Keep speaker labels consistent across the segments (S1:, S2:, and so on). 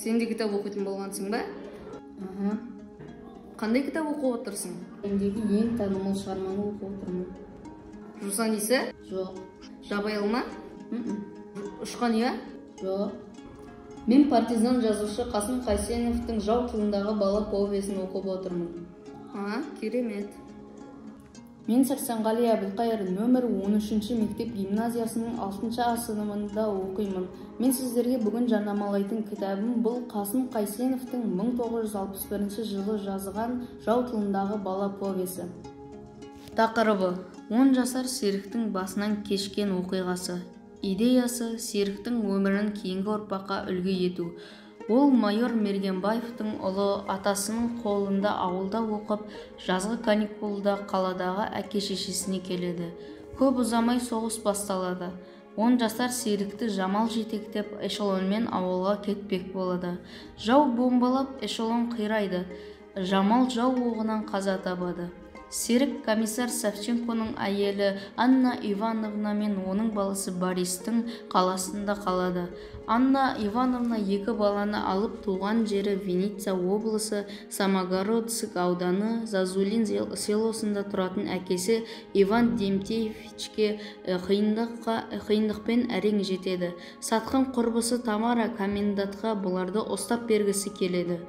S1: Сен де кітап оқитын болғансың ба? Қандай кітап оқып отырсың?
S2: Әлемдегі ең танымал шығарманы оқып отырмын.
S1: Жусан иісі?
S2: Жоқ.
S1: Жабайы алма? Ұшқан ұя?
S2: Жоқ. Мен партизан жазушы Қасым Қайсеновтың «Жау тылындағы бала» повесін оқып отырмын.
S1: Керемет.
S2: Мен Сәрсенғали Әбілқайыр нөмір 13-ші мектеп гимназиясының 6-шы А сыныбында оқимын. Мен сіздерге бүгін жарнамалайтын кітабым бұл Қасым Қайсеновтың 1961 жылы жазған «Жау тылындағы бала» повесі.
S1: Тақырыбы: 10 жасар Серіктің басынан кешкен оқиғасы. Идеясы: Серіктің өмірін кейінгі ұрпаққа үлгі ету. Ол майор Мергенбаевтың ұлы, атасының қолында ауылда оқып, жазғы каникулда қаладағы әке-шешесіне келеді. Көп ұзамай соғыс басталады. 10 жасар Серікті Жамал жетектеп эшелонмен ауылға кетпек болады. Жау бомбалап, эшелон қирайды. Жамал жау оғынан қаза табады. Серік комиссар Савченконың әйелі Анна Ивановна мен оның баласы Бористің қаласында қалады. Анна Ивановна екі баланы алып туған жері Винница облысы, Самогородск ауданы, Зазулин селосында тұратын әкесі Иван Демтеевичке қиындықпен әрең жетеді. Сатқан құрбысы Тамара комендантқа бұларды ұстап бергісі келеді.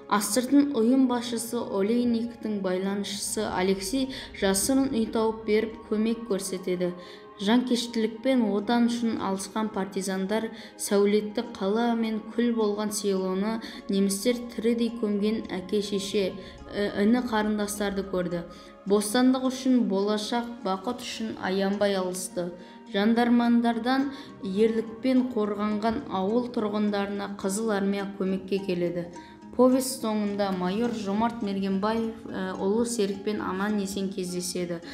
S1: Астыртын ұйым басшысы Олейниктің байланысшысы Алексей жасырын үй тауып беріп көмек көрсетеді. Жанкештілікпен отан үшін алысқан партизандар сәулетті қала мен күл болған селоны немістер тірідей көмген әке-шеше, іні қарындастарды көрді. Бостандық үшін, болашақ бақыт үшін аянбай алысты. Жандармандардан ерлікпен қорғанған ауыл тұрғындарына Қызыл армия көмекке келеді. Повесть соңында майор Жомарт Мергенбаев ұлы Серікпен аман-есен кездеседі.